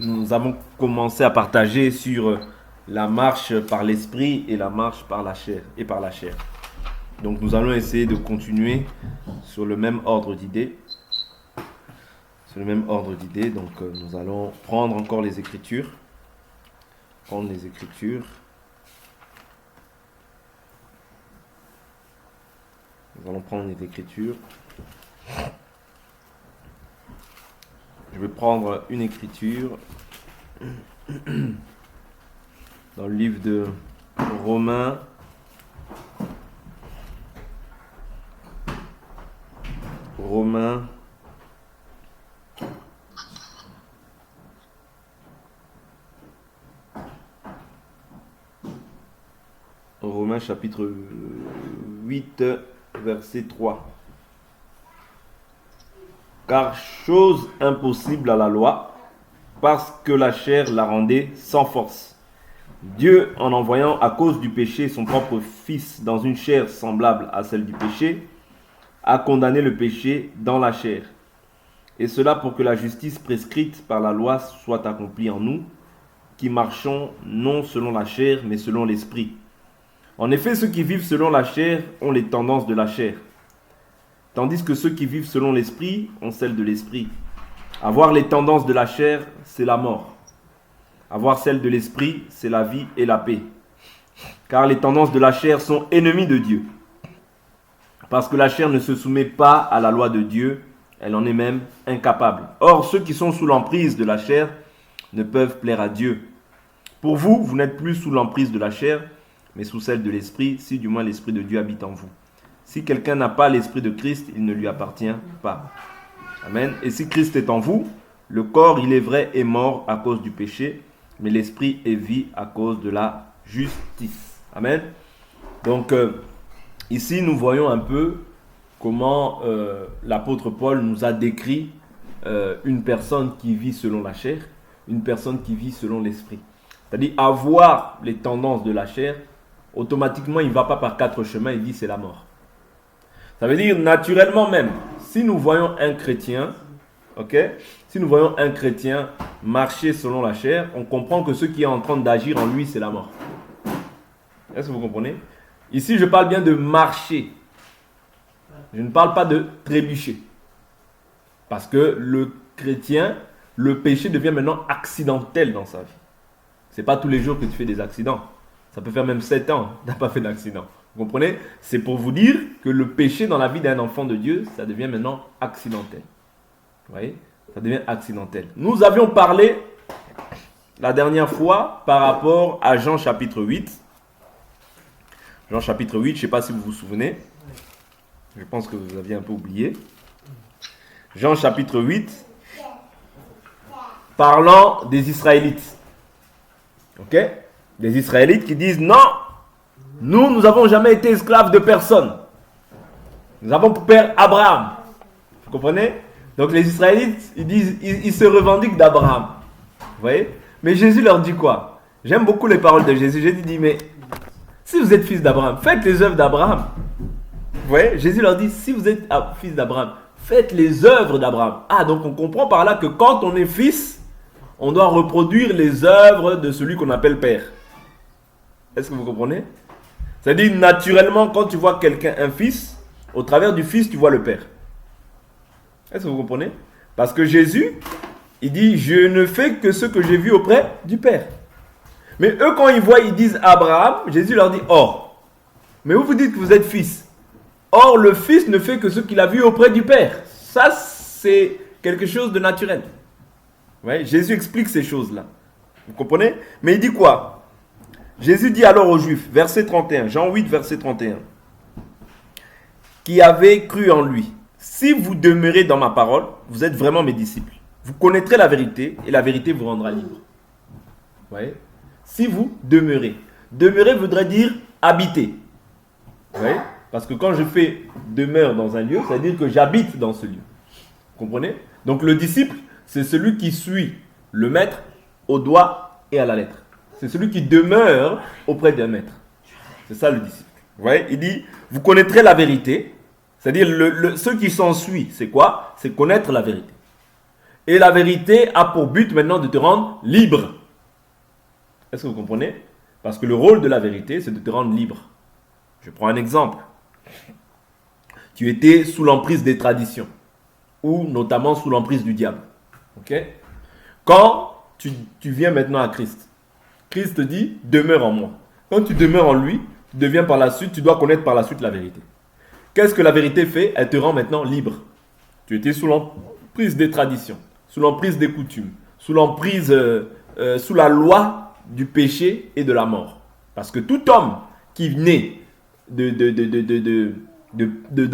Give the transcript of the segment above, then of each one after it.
Nous avons commencé à partager sur la marche par l'esprit et la marche par la chair et par la chair. Donc nous allons essayer de continuer sur le même ordre d'idées. Donc nous allons prendre encore les Écritures. Nous allons prendre les Écritures. Je vais prendre une écriture dans le livre de Romains. Romains chapitre 8, verset 3. Car chose impossible à la loi, parce que la chair la rendait sans force. Dieu, en envoyant à cause du péché son propre Fils dans une chair semblable à celle du péché, a condamné le péché dans la chair. Et cela pour que la justice prescrite par la loi soit accomplie en nous, qui marchons non selon la chair, mais selon l'esprit. En effet, ceux qui vivent selon la chair ont les tendances de la chair, tandis que ceux qui vivent selon l'esprit ont celles de l'esprit. Avoir les tendances de la chair, c'est la mort. Avoir celles de l'esprit, c'est la vie et la paix. Car les tendances de la chair sont ennemies de Dieu. Parce que la chair ne se soumet pas à la loi de Dieu, elle en est même incapable. Or, ceux qui sont sous l'emprise de la chair ne peuvent plaire à Dieu. Pour vous, vous n'êtes plus sous l'emprise de la chair, mais sous celle de l'esprit, si du moins l'esprit de Dieu habite en vous. Si quelqu'un n'a pas l'esprit de Christ, il ne lui appartient pas. Amen. Et si Christ est en vous, le corps, il est vrai, est mort à cause du péché, mais l'esprit est vie à cause de la justice. Amen. Donc, ici, nous voyons un peu comment l'apôtre Paul nous a décrit une personne qui vit selon la chair, une personne qui vit selon l'esprit. C'est-à-dire avoir les tendances de la chair, automatiquement, il ne va pas par quatre chemins, il dit c'est la mort. Ça veut dire naturellement même, si nous voyons un chrétien, si nous voyons un chrétien marcher selon la chair, on comprend que ce qui est en train d'agir en lui, c'est la mort. Est-ce que vous comprenez? Ici, je parle bien de marcher. Je ne parle pas de trébucher. Parce que le chrétien, le péché devient maintenant accidentel dans sa vie. Ce n'est pas tous les jours que tu fais des accidents. Ça peut faire même 7 ans que tu n'as pas fait d'accident. Vous comprenez? C'est pour vous dire que le péché dans la vie d'un enfant de Dieu, ça devient maintenant accidentel. Vous voyez? Ça devient accidentel. Nous avions parlé la dernière fois par rapport à Jean chapitre 8. Jean chapitre 8, je ne sais pas si vous vous souvenez. Je pense que vous aviez un peu oublié. Jean chapitre 8, parlant des Israélites. Ok? Des Israélites qui disent non, nous n'avons jamais été esclaves de personne. Nous avons pour père Abraham. Vous comprenez? Donc les Israélites, ils se revendiquent d'Abraham. Vous voyez? Mais Jésus leur dit quoi? J'aime beaucoup les paroles de Jésus. Jésus dit, mais si vous êtes fils d'Abraham, faites les œuvres d'Abraham. Vous voyez? Jésus leur dit, si vous êtes fils d'Abraham, faites les œuvres d'Abraham. Ah, donc on comprend par là que quand on est fils, on doit reproduire les œuvres de celui qu'on appelle père. Est-ce que vous comprenez? C'est-à-dire, naturellement, quand tu vois quelqu'un, un fils, au travers du fils, tu vois le père. Est-ce que vous comprenez? Parce que Jésus, il dit, je ne fais que ce que j'ai vu auprès du père. Mais eux, quand ils voient, ils disent Abraham, Jésus leur dit, or. Mais vous dites que vous êtes fils. Or, le fils ne fait que ce qu'il a vu auprès du père. Ça, c'est quelque chose de naturel. Ouais, Jésus explique ces choses-là. Vous comprenez? Mais il dit quoi? Jésus dit alors aux Juifs, verset 31, Jean 8, verset 31, qui avaient cru en lui, si vous demeurez dans ma parole, vous êtes vraiment mes disciples. Vous connaîtrez la vérité et la vérité vous rendra libre. Vous voyez? Si vous demeurez. Demeurer voudrait dire habiter. Vous voyez? Parce que quand je fais demeure dans un lieu, ça veut dire que j'habite dans ce lieu. Vous comprenez? Donc le disciple, c'est celui qui suit le maître au doigt et à la lettre. C'est celui qui demeure auprès d'un maître. C'est ça le disciple. Vous voyez? Il dit, vous connaîtrez la vérité. C'est-à-dire, ce qui s'ensuit, c'est quoi? C'est connaître la vérité. Et la vérité a pour but maintenant de te rendre libre. Est-ce que vous comprenez? Parce que le rôle de la vérité, c'est de te rendre libre. Je prends un exemple. Tu étais sous l'emprise des traditions, ou notamment sous l'emprise du diable. Ok? Quand tu viens maintenant à Christ, Christ te dit, demeure en moi. Quand tu demeures en lui, tu deviens par la suite, tu dois connaître par la suite la vérité. Qu'est-ce que la vérité fait? Elle te rend maintenant libre. Tu étais sous l'emprise des traditions, sous l'emprise des coutumes, sous l'emprise, sous la loi du péché et de la mort. Parce que tout homme qui naît de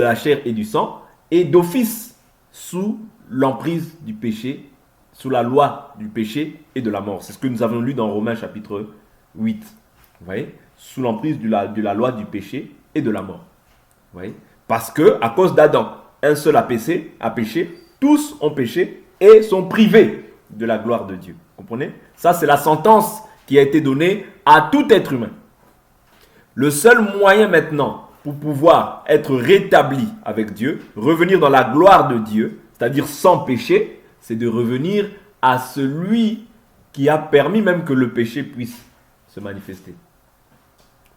la chair et du sang est d'office sous l'emprise du péché, sous la loi du péché et de la mort. C'est ce que nous avons lu dans Romains chapitre 8. Vous voyez? Sous l'emprise de la loi du péché et de la mort. Vous voyez? Parce que, à cause d'Adam, un seul a péché, tous ont péché et sont privés de la gloire de Dieu. Vous comprenez? Ça, c'est la sentence qui a été donnée à tout être humain. Le seul moyen maintenant pour pouvoir être rétabli avec Dieu, revenir dans la gloire de Dieu, c'est-à-dire sans péché, c'est de revenir à celui qui a permis même que le péché puisse se manifester.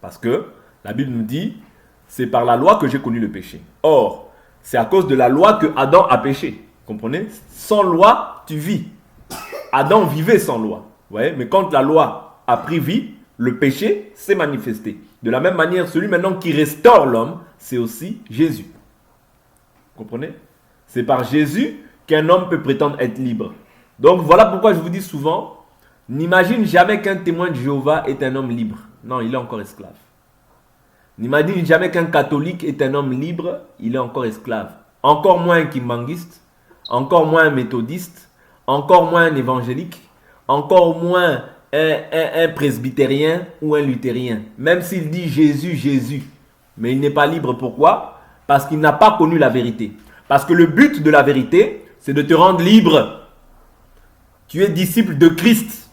Parce que la Bible nous dit, c'est par la loi que j'ai connu le péché. Or, c'est à cause de la loi que Adam a péché. Vous comprenez? Sans loi, tu vis. Adam vivait sans loi. Vous voyez? Mais quand la loi a pris vie, le péché s'est manifesté. De la même manière, celui maintenant qui restaure l'homme, c'est aussi Jésus. Vous comprenez? C'est par Jésus qu'un homme peut prétendre être libre. Donc voilà pourquoi je vous dis souvent, n'imagine jamais qu'un témoin de Jéhovah est un homme libre. Non, il est encore esclave. N'imagine jamais qu'un catholique est un homme libre, il est encore esclave. Encore moins un kimbanguiste, encore moins un méthodiste, encore moins un évangélique, encore moins un presbytérien ou un luthérien. Même s'il dit Jésus, Jésus. Mais il n'est pas libre. Pourquoi? Parce qu'il n'a pas connu la vérité. Parce que le but de la vérité, c'est de te rendre libre. Tu es disciple de Christ.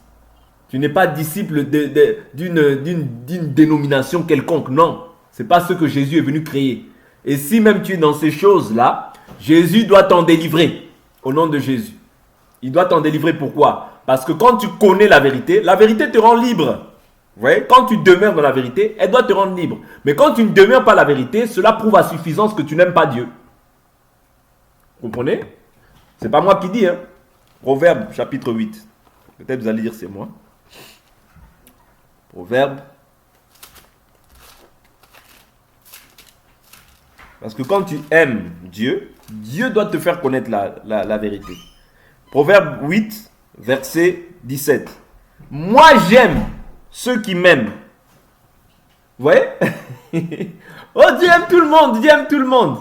Tu n'es pas disciple d'une dénomination quelconque. Non. Ce n'est pas ce que Jésus est venu créer. Et si même tu es dans ces choses-là, Jésus doit t'en délivrer. Au nom de Jésus. Il doit t'en délivrer. Pourquoi? Parce que quand tu connais la vérité te rend libre. Vous voyez? Quand tu demeures dans la vérité, elle doit te rendre libre. Mais quand tu ne demeures pas la vérité, cela prouve à suffisance que tu n'aimes pas Dieu. Vous comprenez? C'est pas moi qui dis, hein. Proverbe chapitre 8. Peut-être vous allez dire c'est moi. Proverbe. Parce que quand tu aimes Dieu, Dieu doit te faire connaître la vérité. Proverbe 8, verset 17. Moi j'aime ceux qui m'aiment. Vous voyez? Oh, Dieu aime tout le monde, Dieu aime tout le monde.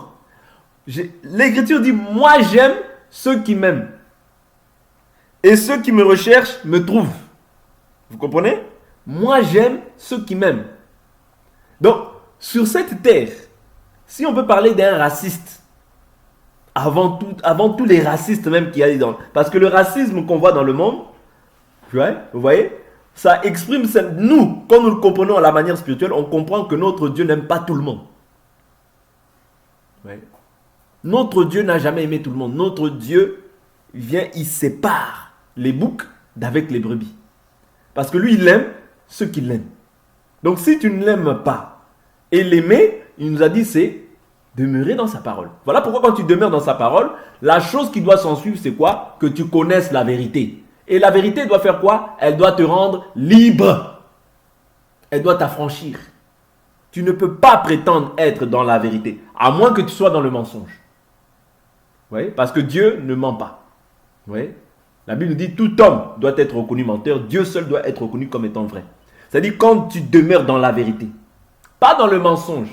L'Écriture dit, moi j'aime ceux qui m'aiment. Et ceux qui me recherchent me trouvent. Vous comprenez? Moi j'aime ceux qui m'aiment. Donc, sur cette terre, si on peut parler d'un raciste, avant tous les racistes même qu'il y a dans... Parce que le racisme qu'on voit dans le monde, vous voyez, ça exprime... Nous, quand nous le comprenons à la manière spirituelle, on comprend que notre Dieu n'aime pas tout le monde. Ouais. Notre Dieu n'a jamais aimé tout le monde. Notre Dieu vient, il sépare les boucs d'avec les brebis. Parce que lui, il aime ceux qui l'aiment. Donc si tu ne l'aimes pas, et l'aimer, il nous a dit, c'est demeurer dans sa parole. Voilà pourquoi quand tu demeures dans sa parole, la chose qui doit s'en suivre, c'est quoi? Que tu connaisses la vérité. Et la vérité doit faire quoi? Elle doit te rendre libre. Elle doit t'affranchir. Tu ne peux pas prétendre être dans la vérité, à moins que tu sois dans le mensonge. Vous voyez? Parce que Dieu ne ment pas. Vous voyez? La Bible nous dit, tout homme doit être reconnu menteur, Dieu seul doit être reconnu comme étant vrai. C'est-à-dire quand tu demeures dans la vérité, pas dans le mensonge.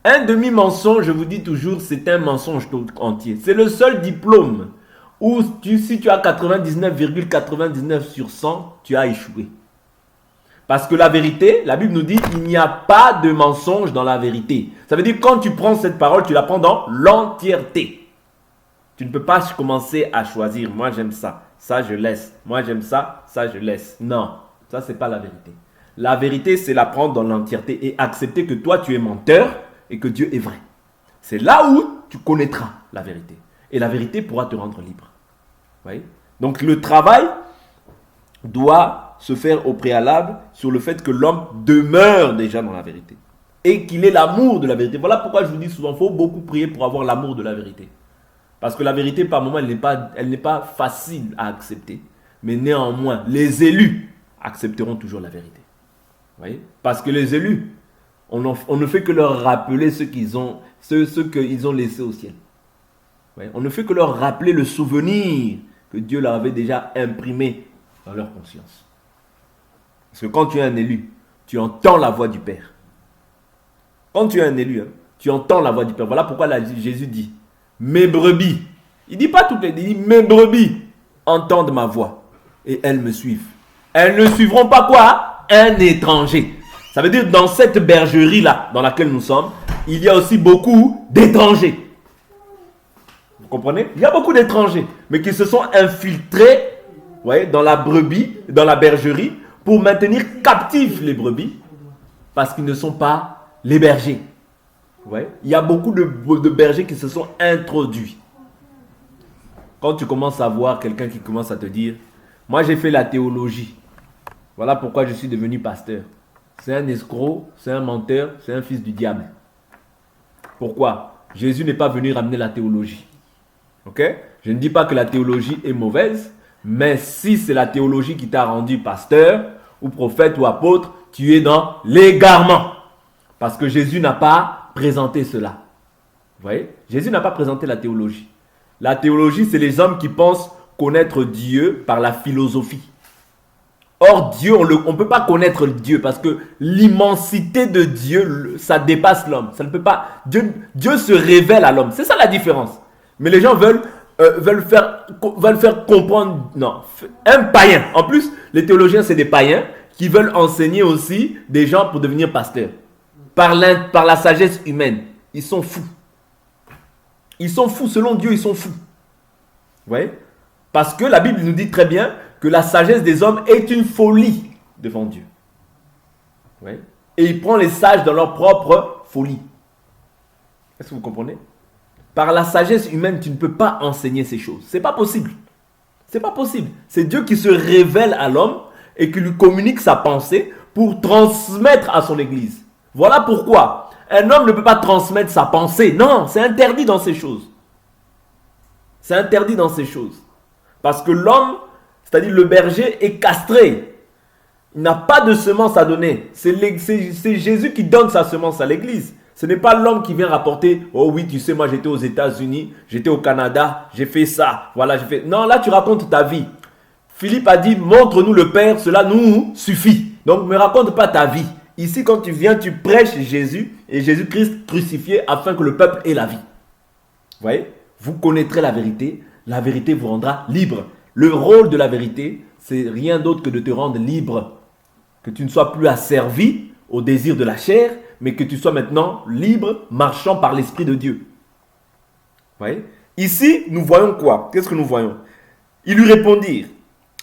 Un demi-mensonge, je vous dis toujours, c'est un mensonge tout entier. C'est le seul diplôme où si tu as 99,99 sur 100, tu as échoué. Parce que la vérité, la Bible nous dit, il n'y a pas de mensonge dans la vérité. Ça veut dire que quand tu prends cette parole, tu la prends dans l'entièreté. Tu ne peux pas commencer à choisir, moi j'aime ça, ça je laisse. Moi j'aime ça, ça je laisse. Non, ça c'est pas la vérité. La vérité, c'est la prendre dans l'entièreté et accepter que toi tu es menteur et que Dieu est vrai. C'est là où tu connaîtras la vérité. Et la vérité pourra te rendre libre. voyez? Donc le travail doit se faire au préalable sur le fait que l'homme demeure déjà dans la vérité et qu'il ait l'amour de la vérité. Voilà pourquoi je vous dis souvent, il faut beaucoup prier pour avoir l'amour de la vérité. Parce que la vérité, par moments, elle n'est pas facile à accepter. Mais néanmoins, les élus accepteront toujours la vérité. Vous voyez? Parce que les élus, on ne fait que leur rappeler ce qu'ils ont laissé au ciel. Vous voyez? On ne fait que leur rappeler le souvenir que Dieu leur avait déjà imprimé dans leur conscience. Parce que quand tu es un élu, tu entends la voix du Père. Quand tu es un élu, tu entends la voix du Père. Voilà pourquoi Jésus dit, mes brebis. Il ne dit pas toutes les, il dit, mes brebis entendent ma voix et elles me suivent. Elles ne suivront pas quoi? Un étranger. Ça veut dire dans cette bergerie-là, dans laquelle nous sommes, il y a aussi beaucoup d'étrangers. Vous comprenez? Il y a beaucoup d'étrangers, mais qui se sont infiltrés, voyez, dans la brebis, dans la bergerie, pour maintenir captifs les brebis, parce qu'ils ne sont pas les bergers. Vous voyez? Il y a beaucoup de bergers qui se sont introduits. Quand tu commences à voir quelqu'un qui commence à te dire, moi j'ai fait la théologie, voilà pourquoi je suis devenu pasteur. C'est un escroc, c'est un menteur, c'est un fils du diable. Pourquoi? Jésus n'est pas venu ramener la théologie. Ok? Je ne dis pas que la théologie est mauvaise, mais si c'est la théologie qui t'a rendu pasteur, ou prophète, ou apôtre, tu es dans l'égarement. Parce que Jésus n'a pas présenté cela. Vous voyez? Jésus n'a pas présenté la théologie. La théologie, c'est les hommes qui pensent connaître Dieu par la philosophie. Or, Dieu, on ne peut pas connaître Dieu parce que l'immensité de Dieu, ça dépasse l'homme. Ça ne peut pas. Dieu se révèle à l'homme. C'est ça la différence. Mais les gens veulent faire comprendre. Non, un païen. En plus, les théologiens, c'est des païens qui veulent enseigner aussi des gens pour devenir pasteurs. Par la sagesse humaine. Ils sont fous. Ils sont fous. Selon Dieu, ils sont fous. Vous voyez? Parce que la Bible nous dit très bien que la sagesse des hommes est une folie devant Dieu. Vous voyez? Et il prend les sages dans leur propre folie. Est-ce que vous comprenez? Par la sagesse humaine, tu ne peux pas enseigner ces choses. C'est pas possible. C'est pas possible. C'est Dieu qui se révèle à l'homme et qui lui communique sa pensée pour transmettre à son église. Voilà pourquoi un homme ne peut pas transmettre sa pensée. Non, c'est interdit dans ces choses. C'est interdit dans ces choses. Parce que l'homme, c'est-à-dire le berger, est castré. Il n'a pas de semence à donner. C'est Jésus qui donne sa semence à l'église. Ce n'est pas l'homme qui vient rapporter, oh oui, tu sais, moi j'étais aux États-Unis, j'étais au Canada, j'ai fait ça, voilà, j'ai fait. Non, là tu racontes ta vie. Philippe a dit, montre-nous le Père, cela nous suffit. Donc ne me raconte pas ta vie. Ici, quand tu viens, tu prêches Jésus et Jésus-Christ crucifié afin que le peuple ait la vie. Vous voyez? Vous connaîtrez la vérité vous rendra libre. Le rôle de la vérité, c'est rien d'autre que de te rendre libre. Que tu ne sois plus asservi au désir de la chair, mais que tu sois maintenant libre, marchant par l'Esprit de Dieu. Vous voyez? Ici, nous voyons quoi? Qu'est-ce que nous voyons? Ils lui répondirent,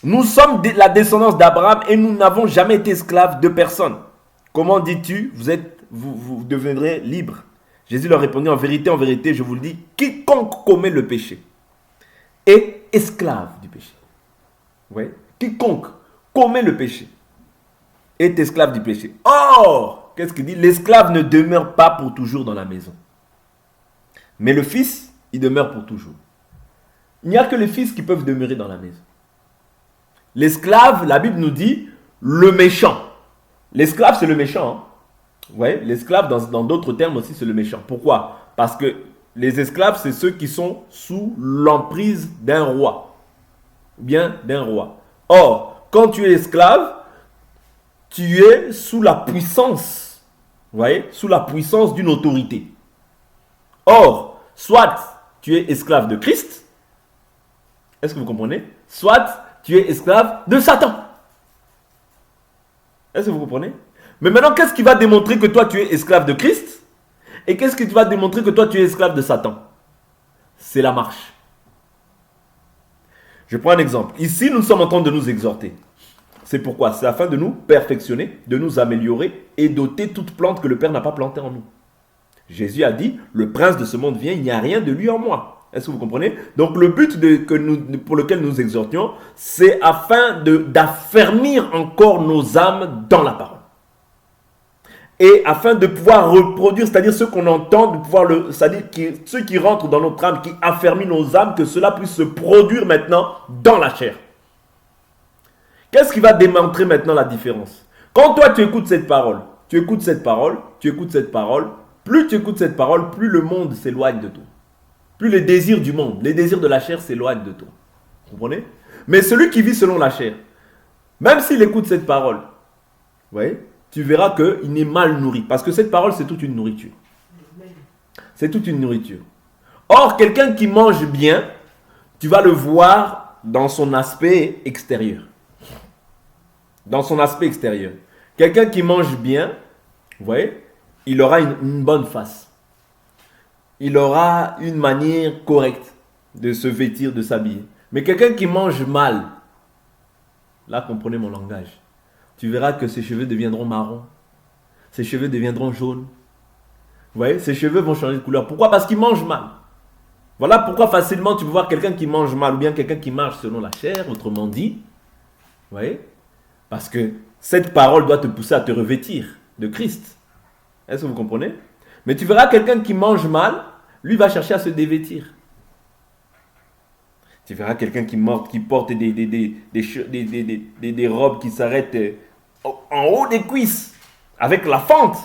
nous sommes la descendance d'Abraham et nous n'avons jamais été esclaves de personne. Comment dis-tu, vous deviendrez libres? Jésus leur répondit, en vérité, je vous le dis, quiconque commet le péché est esclave du péché. Vous voyez? Quiconque commet le péché est esclave du péché. Or, qu'est-ce qu'il dit? L'esclave ne demeure pas pour toujours dans la maison. Mais le fils, il demeure pour toujours. Il n'y a que les fils qui peuvent demeurer dans la maison. L'esclave, la Bible nous dit, le méchant. L'esclave, c'est le méchant. Hein? Vous voyez? L'esclave, dans d'autres termes aussi, c'est le méchant. Pourquoi? Parce que les esclaves, c'est ceux qui sont sous l'emprise d'un roi. Ou bien d'un roi. Or, quand tu es esclave, tu es sous la puissance. Vous voyez? Sous la puissance d'une autorité. Or, soit tu es esclave de Christ. Est-ce que vous comprenez? Soit tu es esclave de Satan. Est-ce que vous comprenez? Mais maintenant, qu'est-ce qui va démontrer que toi, tu es esclave de Christ? Et qu'est-ce qui va démontrer que toi, tu es esclave de Satan? C'est la marche. Je prends un exemple. Ici, nous sommes en train de nous exhorter. C'est pourquoi? C'est afin de nous perfectionner, de nous améliorer et d'ôter toute plante que le Père n'a pas plantée en nous. Jésus a dit, le prince de ce monde vient, il n'y a rien de lui en moi. Est-ce que vous comprenez? Donc le but pour lequel nous exhortions, c'est afin d'affermir encore nos âmes dans la parole. Et afin de pouvoir reproduire, c'est-à-dire ce qu'on entend, de pouvoir c'est-à-dire ceux qui rentrent dans notre âme, qui affermit nos âmes, que cela puisse se produire maintenant dans la chair. Qu'est-ce qui va démontrer maintenant la différence? Quand toi tu écoutes cette parole, plus tu écoutes cette parole, plus le monde s'éloigne de toi. Plus les désirs du monde, les désirs de la chair s'éloignent de toi. Vous comprenez? Mais celui qui vit selon la chair, même s'il écoute cette parole, vous voyez, tu verras qu'il n'est mal nourri. Parce que cette parole, c'est toute une nourriture. C'est toute une nourriture. Or, quelqu'un qui mange bien, tu vas le voir dans son aspect extérieur. Dans son aspect extérieur. Quelqu'un qui mange bien, vous voyez, il aura une bonne face. Il aura une manière correcte de se vêtir, de s'habiller. Mais quelqu'un qui mange mal, là, comprenez mon langage. Tu verras que ses cheveux deviendront marrons. Ses cheveux deviendront jaunes. Vous voyez, ses cheveux vont changer de couleur. Pourquoi? Parce qu'il mange mal. Voilà pourquoi facilement tu peux voir quelqu'un qui mange mal ou bien quelqu'un qui marche selon la chair, autrement dit. Vous voyez? Parce que cette parole doit te pousser à te revêtir de Christ. Est-ce que vous comprenez? Mais tu verras quelqu'un qui mange mal, lui va chercher à se dévêtir. Tu verras quelqu'un qui porte des robes qui s'arrêtent en haut des cuisses, avec la fente.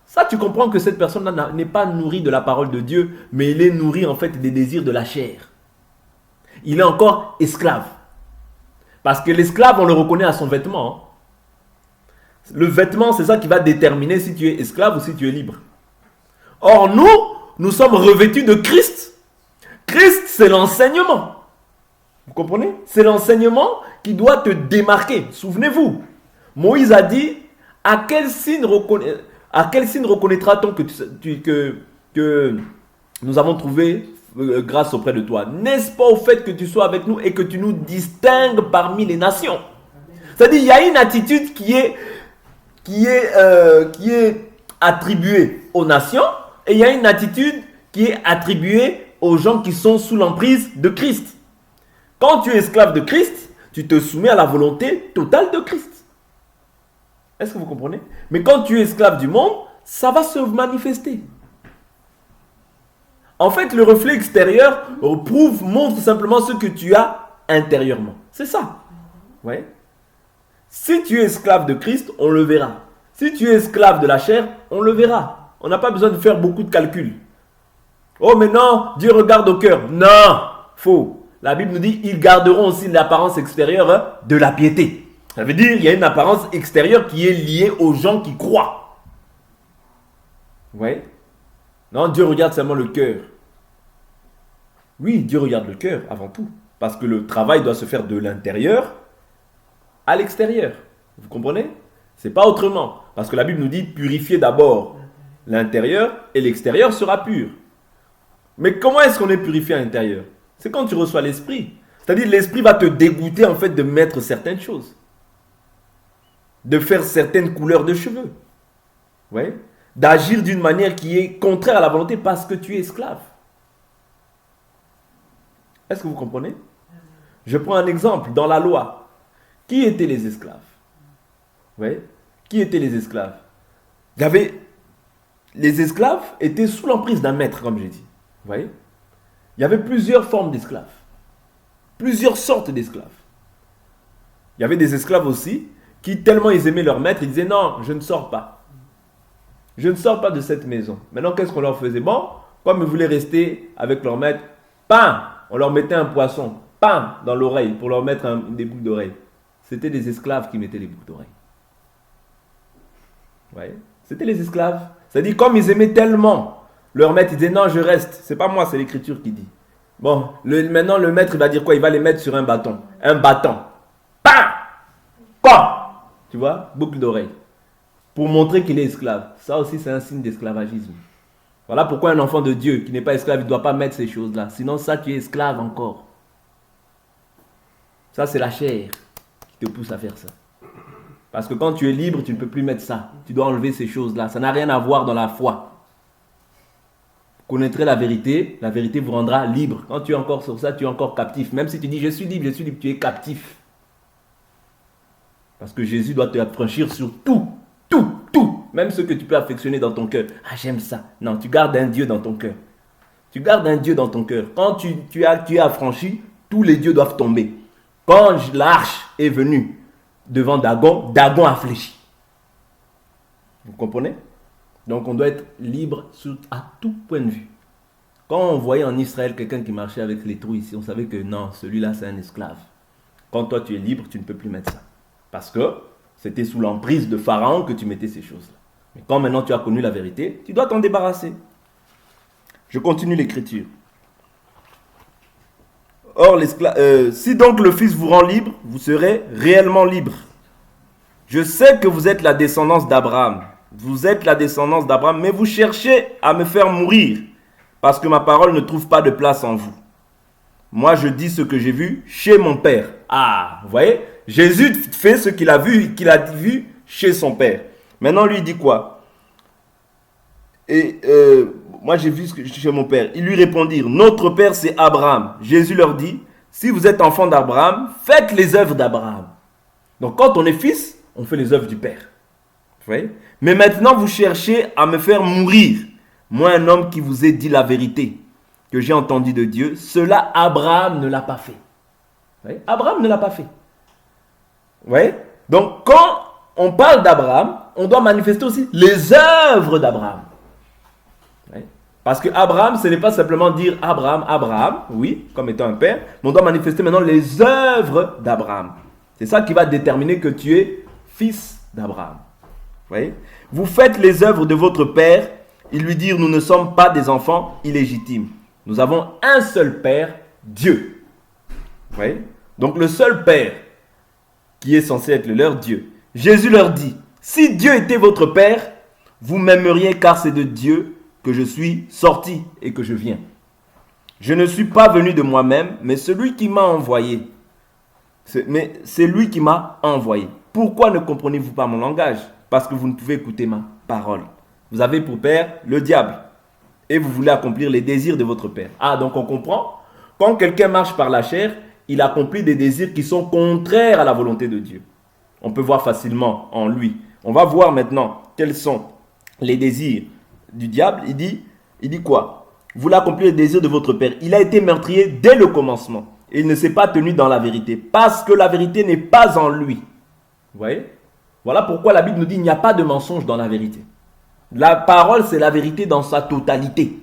Ça, tu comprends que cette personne-là n'est pas nourrie de la parole de Dieu, mais il est nourri en fait des désirs de la chair. Il est encore esclave. Parce que l'esclave, on le reconnaît à son vêtement. Le vêtement, c'est ça qui va déterminer si tu es esclave ou si tu es libre. Or, nous sommes revêtus de Christ. Christ, c'est l'enseignement. Vous comprenez? C'est l'enseignement qui doit te démarquer. Souvenez-vous, Moïse a dit, à quel signe reconnaîtra-t-on que nous avons trouvé grâce auprès de toi? N'est-ce pas au fait que tu sois avec nous et que tu nous distingues parmi les nations? C'est-à-dire, il y a une attitude qui est attribuée aux nations et il y a une attitude qui est attribuée aux gens qui sont sous l'emprise de Christ. Quand tu es esclave de Christ, tu te soumets à la volonté totale de Christ. Est-ce que vous comprenez? Mais quand tu es esclave du monde, ça va se manifester. En fait, le reflet extérieur montre simplement ce que tu as intérieurement. C'est ça. Ouais. Si tu es esclave de Christ, on le verra. Si tu es esclave de la chair, on le verra. On n'a pas besoin de faire beaucoup de calculs. Oh, mais non, Dieu regarde au cœur. Non, faux. La Bible nous dit, ils garderont aussi l'apparence extérieure de la piété. Ça veut dire, il y a une apparence extérieure qui est liée aux gens qui croient. Vous voyez? Non, Dieu regarde seulement le cœur. Oui, Dieu regarde le cœur avant tout. Parce que le travail doit se faire de l'intérieur à l'extérieur. Vous comprenez? C'est pas autrement. Parce que la Bible nous dit, purifiez d'abord l'intérieur et l'extérieur sera pur. Mais comment est-ce qu'on est purifié à l'intérieur? C'est quand tu reçois l'esprit. C'est-à-dire l'esprit va te dégoûter en fait de mettre certaines choses. De faire certaines couleurs de cheveux. Ouais. D'agir d'une manière qui est contraire à la volonté parce que tu es esclave. Est-ce que vous comprenez? Je prends un exemple. Dans la loi, qui étaient les esclaves? Ouais. Qui étaient les esclaves? Les esclaves étaient sous l'emprise d'un maître, comme j'ai dit. Vous voyez? Il y avait plusieurs formes d'esclaves. Plusieurs sortes d'esclaves. Il y avait des esclaves aussi qui, tellement ils aimaient leur maître, ils disaient non, je ne sors pas. Je ne sors pas de cette maison. Maintenant, qu'est-ce qu'on leur faisait? Bon, comme ils voulaient rester avec leur maître, pam, on leur mettait un poisson, pam, dans l'oreille pour leur mettre des boucles d'oreilles. C'était des esclaves qui mettaient les boucles d'oreilles. Vous voyez? C'était les esclaves. C'est-à-dire, comme ils aimaient tellement leur maître, il disait non, je reste. C'est pas moi, c'est l'écriture qui dit. Bon, maintenant le maître, il va dire quoi? Il va les mettre sur un bâton. Un bâton. Pam! Quoi? Tu vois? Boucle d'oreille. Pour montrer qu'il est esclave. Ça aussi, c'est un signe d'esclavagisme. Voilà pourquoi un enfant de Dieu qui n'est pas esclave, il ne doit pas mettre ces choses-là. Sinon, ça, tu es esclave encore. Ça, c'est la chair qui te pousse à faire ça. Parce que quand tu es libre, tu ne peux plus mettre ça. Tu dois enlever ces choses-là. Ça n'a rien à voir dans la foi. connaîtrez la vérité vous rendra libre. Quand tu es encore sur ça, tu es encore captif. Même si tu dis je suis libre, tu es captif. Parce que Jésus doit te affranchir sur tout. Même ce que tu peux affectionner dans ton cœur. Ah, j'aime ça. Non, tu gardes un Dieu dans ton cœur. Tu gardes un Dieu dans ton cœur. Quand tu es affranchi, tous les dieux doivent tomber. Quand l'arche est venue devant Dagon, Dagon a fléchi. Vous comprenez? Donc on doit être libre à tout point de vue. Quand on voyait en Israël quelqu'un qui marchait avec les trous ici, on savait que non, celui-là c'est un esclave. Quand toi tu es libre, tu ne peux plus mettre ça. Parce que c'était sous l'emprise de Pharaon que tu mettais ces choses-là. Mais quand maintenant tu as connu la vérité, tu dois t'en débarrasser. Je continue l'écriture. Or, si donc le Fils vous rend libre, vous serez réellement libre. Je sais que vous êtes la descendance d'Abraham. Vous êtes la descendance d'Abraham, mais vous cherchez à me faire mourir, parce que ma parole ne trouve pas de place en vous. Moi, je dis ce que j'ai vu chez mon Père. Ah, vous voyez, Jésus fait ce qu'il a vu chez son Père. Maintenant, lui, il dit quoi? Moi, j'ai vu ce que chez mon Père. Ils lui répondirent, notre Père, c'est Abraham. Jésus leur dit, si vous êtes enfant d'Abraham, faites les œuvres d'Abraham. Donc, quand on est fils, on fait les œuvres du Père. Vous voyez? Mais maintenant, vous cherchez à me faire mourir. Moi, un homme qui vous ai dit la vérité, que j'ai entendu de Dieu, cela, Abraham ne l'a pas fait. Vous voyez? Abraham ne l'a pas fait. Vous voyez? Donc, quand on parle d'Abraham, on doit manifester aussi les œuvres d'Abraham. Parce que Abraham, ce n'est pas simplement dire Abraham, oui, comme étant un père, mais on doit manifester maintenant les œuvres d'Abraham. C'est ça qui va déterminer que tu es fils d'Abraham. Vous voyez? Vous faites les œuvres de votre père. Ils lui dirent, nous ne sommes pas des enfants illégitimes. Nous avons un seul père, Dieu. Vous voyez? Donc le seul père qui est censé être le leur, Dieu. Jésus leur dit, si Dieu était votre père, vous m'aimeriez car c'est de Dieu que je suis sorti et que je viens. Je ne suis pas venu de moi-même, mais celui qui m'a envoyé. C'est lui qui m'a envoyé. Pourquoi ne comprenez-vous pas mon langage? Parce que vous ne pouvez écouter ma parole. Vous avez pour père le diable. Et vous voulez accomplir les désirs de votre père. Ah, donc on comprend. Quand quelqu'un marche par la chair, il accomplit des désirs qui sont contraires à la volonté de Dieu. On peut voir facilement en lui. On va voir maintenant quels sont les désirs du diable. Il dit quoi? Vous l'accomplissez les désirs de votre père. Il a été meurtrier dès le commencement. Et il ne s'est pas tenu dans la vérité. Parce que la vérité n'est pas en lui. Vous voyez? Voilà pourquoi la Bible nous dit qu'il n'y a pas de mensonge dans la vérité. La parole, c'est la vérité dans sa totalité.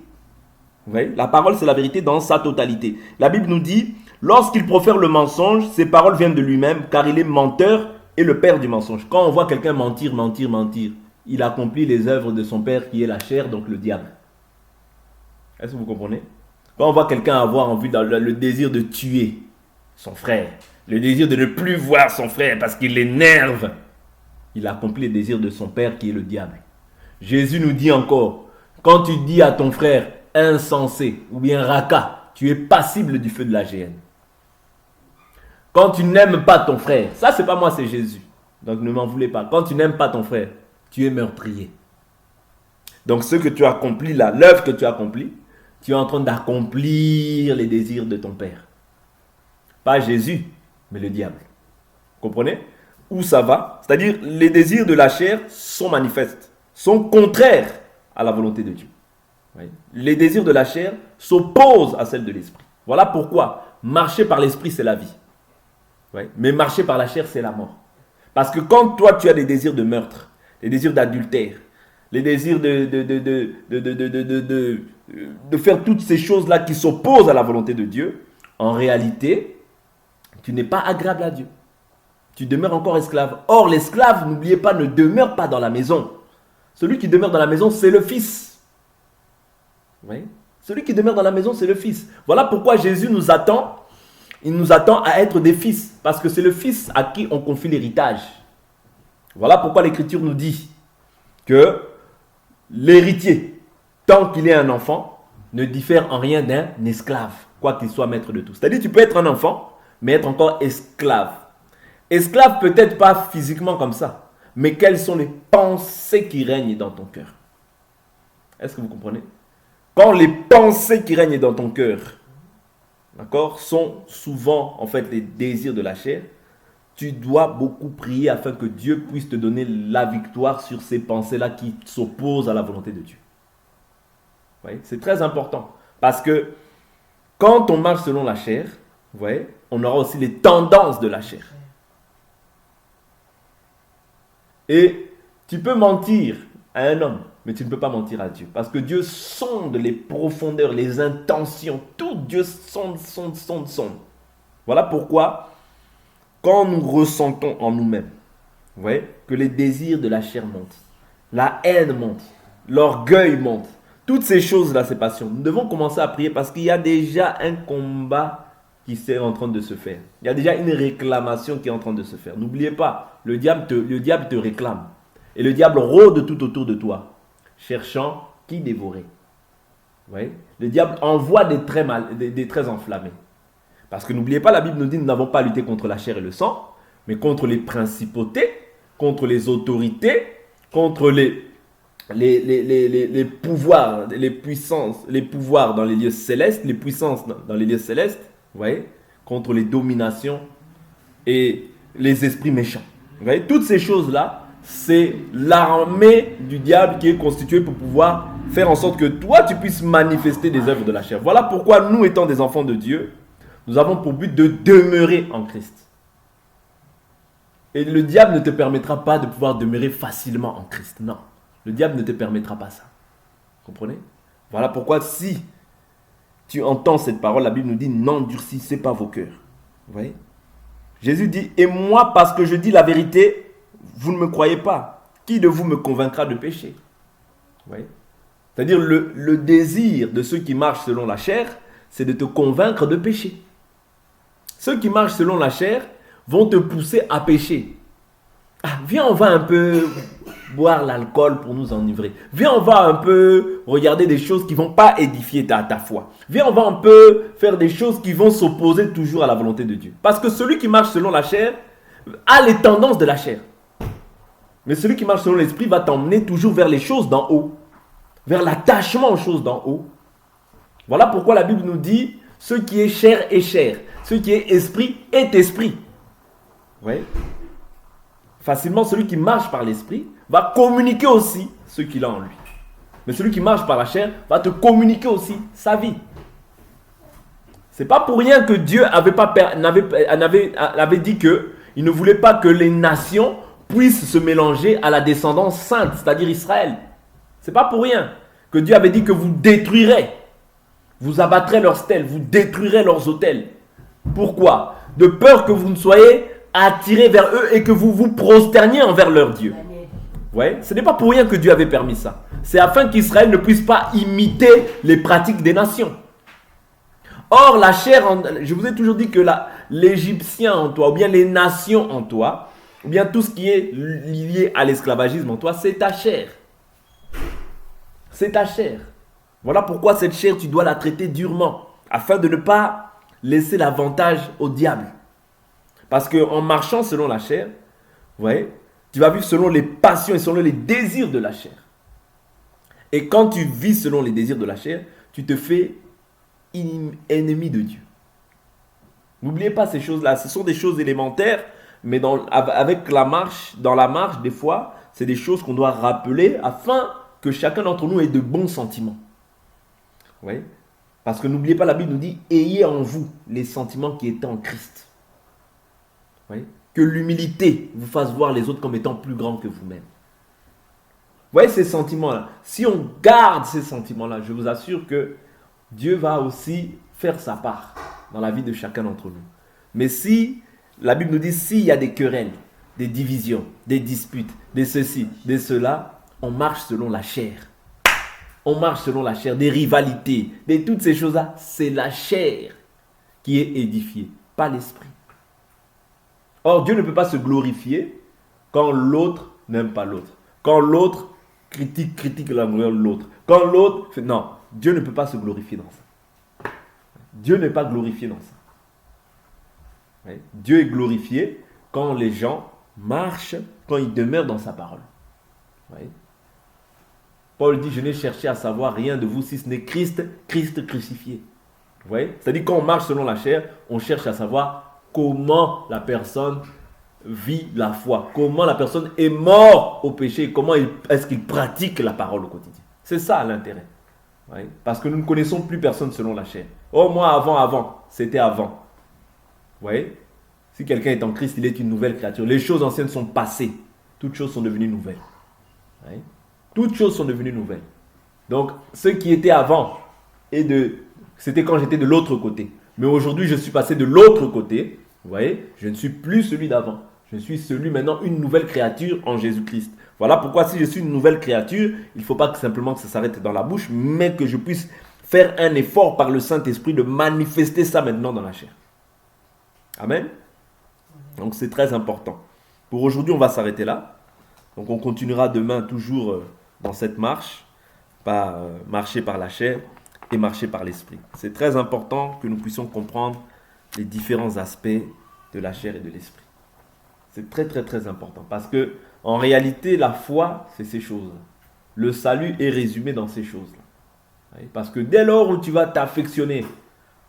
Vous voyez? La parole, c'est la vérité dans sa totalité. La Bible nous dit, lorsqu'il profère le mensonge, ses paroles viennent de lui-même, car il est menteur et le père du mensonge. Quand on voit quelqu'un mentir, il accomplit les œuvres de son père qui est la chair, donc le diable. Est-ce que vous comprenez? Quand on voit quelqu'un avoir envie dans le désir de tuer son frère, le désir de ne plus voir son frère parce qu'il l'énerve, il accomplit les désirs de son père qui est le diable. Jésus nous dit encore, quand tu dis à ton frère insensé ou bien raca, tu es passible du feu de la géhenne. Quand tu n'aimes pas ton frère, ça c'est pas moi, c'est Jésus. Donc ne m'en voulez pas. Quand tu n'aimes pas ton frère, tu es meurtrier. Donc ce que tu accomplis là, l'œuvre que tu accomplis, tu es en train d'accomplir les désirs de ton père. Pas Jésus, mais le diable. Comprenez? Où ça va? C'est-à-dire les désirs de la chair sont manifestes, sont contraires à la volonté de Dieu. Les désirs de la chair s'opposent à celles de l'esprit. Voilà pourquoi marcher par l'esprit, c'est la vie. Mais marcher par la chair, c'est la mort. Parce que quand toi, tu as des désirs de meurtre, des désirs d'adultère, les désirs de faire toutes ces choses-là qui s'opposent à la volonté de Dieu, en réalité, tu n'es pas agréable à Dieu. Tu demeures encore esclave. Or, l'esclave, n'oubliez pas, ne demeure pas dans la maison. Celui qui demeure dans la maison, c'est le Fils. Vous voyez? Celui qui demeure dans la maison, c'est le Fils. Voilà pourquoi Jésus nous attend. Il nous attend à être des fils. Parce que c'est le Fils à qui on confie l'héritage. Voilà pourquoi l'Écriture nous dit que l'héritier, tant qu'il est un enfant, ne diffère en rien d'un esclave, quoi qu'il soit maître de tout. C'est-à-dire tu peux être un enfant, mais être encore esclave. Esclave peut-être pas physiquement comme ça, mais quelles sont les pensées qui règnent dans ton cœur? Est-ce que vous comprenez? quand les pensées qui règnent dans ton cœur, d'accord, sont souvent en fait les désirs de la chair, tu dois beaucoup prier afin que Dieu puisse te donner la victoire sur ces pensées-là qui s'opposent à la volonté de Dieu. Vous voyez, c'est très important. Parce que quand on marche selon la chair, vous voyez, on aura aussi les tendances de la chair. Et tu peux mentir à un homme, mais tu ne peux pas mentir à Dieu. Parce que Dieu sonde les profondeurs, les intentions. Tout Dieu sonde. Voilà pourquoi, quand nous ressentons en nous-mêmes, vous voyez, que les désirs de la chair montent, la haine monte, l'orgueil monte, toutes ces choses-là, ces passions, nous devons commencer à prier parce qu'il y a déjà un combat qui est en train de se faire. Il y a déjà une réclamation qui est en train de se faire. N'oubliez pas, le diable te réclame. Et le diable rôde tout autour de toi, cherchant qui dévorer. Vous voyez? Le diable envoie des traits enflammés. Parce que n'oubliez pas, la Bible nous dit que nous n'avons pas à lutter contre la chair et le sang, mais contre les principautés, contre les autorités, contre les pouvoirs, les puissances, les pouvoirs dans les lieux célestes, les puissances dans les lieux célestes, vous voyez, contre les dominations et les esprits méchants. Vous voyez, toutes ces choses-là, c'est l'armée du diable qui est constituée pour pouvoir faire en sorte que toi, tu puisses manifester des œuvres de la chair. Voilà pourquoi nous, étant des enfants de Dieu, nous avons pour but de demeurer en Christ. Et le diable ne te permettra pas de pouvoir demeurer facilement en Christ. Non, le diable ne te permettra pas ça. Vous comprenez? Voilà pourquoi si tu entends cette parole, la Bible nous dit, n'endurcissez pas vos cœurs. Vous voyez? Jésus dit, et moi, parce que je dis la vérité, vous ne me croyez pas. Qui de vous me convaincra de péché? Vous voyez? C'est-à-dire le désir de ceux qui marchent selon la chair, c'est de te convaincre de pécher. Ceux qui marchent selon la chair vont te pousser à pécher. Ah, viens, on va un peu boire l'alcool pour nous enivrer. Viens, on va un peu regarder des choses qui ne vont pas édifier ta foi. Viens, on va un peu faire des choses qui vont s'opposer toujours à la volonté de Dieu. Parce que celui qui marche selon la chair a les tendances de la chair. Mais celui qui marche selon l'esprit va t'emmener toujours vers les choses d'en haut. Vers l'attachement aux choses d'en haut. Voilà pourquoi la Bible nous dit, ce qui est chair est chair. Ce qui est esprit est esprit. Vous voyez? Facilement, celui qui marche par l'esprit va communiquer aussi ce qu'il a en lui. Mais celui qui marche par la chair va te communiquer aussi sa vie. C'est pas pour rien que Dieu avait dit qu'il ne voulait pas que les nations puissent se mélanger à la descendance sainte, c'est-à-dire Israël. C'est pas pour rien que Dieu avait dit que vous détruirez, vous abattrez leurs stèles, vous détruirez leurs autels. Pourquoi? De peur que vous ne soyez attirés vers eux et que vous vous prosterniez envers leur Dieu. Ouais, ce n'est pas pour rien que Dieu avait permis ça. C'est afin qu'Israël ne puisse pas imiter les pratiques des nations. Or, la chair, je vous ai toujours dit que l'Égyptien en toi, ou bien les nations en toi, ou bien tout ce qui est lié à l'esclavagisme en toi, c'est ta chair. C'est ta chair. Voilà pourquoi cette chair, tu dois la traiter durement, afin de ne pas laisser l'avantage au diable. Parce qu'en marchant selon la chair, vous voyez, tu vas vivre selon les passions et selon les désirs de la chair. Et quand tu vis selon les désirs de la chair, tu te fais ennemi de Dieu. N'oubliez pas ces choses-là. Ce sont des choses élémentaires, mais avec la marche, dans la marche, des fois, c'est des choses qu'on doit rappeler afin que chacun d'entre nous ait de bons sentiments. Vous voyez? Parce que n'oubliez pas, la Bible nous dit, ayez en vous les sentiments qui étaient en Christ. Vous voyez? Que l'humilité vous fasse voir les autres comme étant plus grands que vous-même. Vous voyez ces sentiments-là? Si on garde ces sentiments-là, je vous assure que Dieu va aussi faire sa part dans la vie de chacun d'entre nous. Mais si, la Bible nous dit, s'il y a des querelles, des divisions, des disputes, des ceci, des cela, on marche selon la chair. On marche selon la chair, des rivalités, toutes ces choses-là, c'est la chair qui est édifiée, pas l'esprit. Or, Dieu ne peut pas se glorifier quand l'autre n'aime pas l'autre. Quand l'autre critique la gloire de l'autre. Quand l'autre fait... Non, Dieu ne peut pas se glorifier dans ça. Dieu n'est pas glorifié dans ça. Oui. Dieu est glorifié quand les gens marchent, quand ils demeurent dans sa parole. Oui. Paul dit, je n'ai cherché à savoir rien de vous si ce n'est Christ, Christ crucifié. Vous voyez? C'est-à-dire quand on marche selon la chair, on cherche à savoir comment la personne vit la foi, comment la personne est morte au péché, comment est-ce qu'il pratique la parole au quotidien. C'est ça l'intérêt. Oui? Parce que nous ne connaissons plus personne selon la chair. Oh, moi avant, c'était avant. Vous voyez? Si quelqu'un est en Christ, il est une nouvelle créature. Les choses anciennes sont passées. Toutes choses sont devenues nouvelles. Oui? Toutes choses sont devenues nouvelles. Donc, ce qui était avant, c'était quand j'étais de l'autre côté. Mais aujourd'hui, je suis passé de l'autre côté. Vous voyez? Je ne suis plus celui d'avant. Je suis celui maintenant, une nouvelle créature en Jésus-Christ. Voilà pourquoi si je suis une nouvelle créature, il ne faut pas que simplement que ça s'arrête dans la bouche, mais que je puisse faire un effort par le Saint-Esprit de manifester ça maintenant dans la chair. Amen. Donc c'est très important. Pour aujourd'hui, on va s'arrêter là. Donc on continuera demain toujours dans cette marche, pas marcher par la chair et marcher par l'esprit. C'est très important que nous puissions comprendre les différents aspects de la chair et de l'esprit. C'est très très très important parce que en réalité la foi c'est ces choses. Le salut est résumé dans ces choses-là. Parce que dès lors où tu vas t'affectionner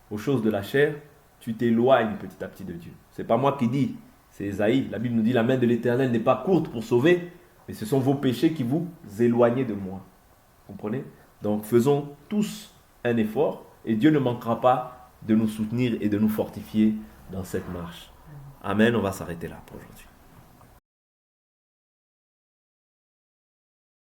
aux choses de la chair, tu t'éloignes petit à petit de Dieu. C'est pas moi qui dis, c'est Ésaïe. La Bible nous dit la main de l'Éternel n'est pas courte pour sauver, mais ce sont vos péchés qui vous éloignent de moi. Vous comprenez? Donc faisons tous un effort et Dieu ne manquera pas de nous soutenir et de nous fortifier dans cette marche. Amen, on va s'arrêter là pour aujourd'hui.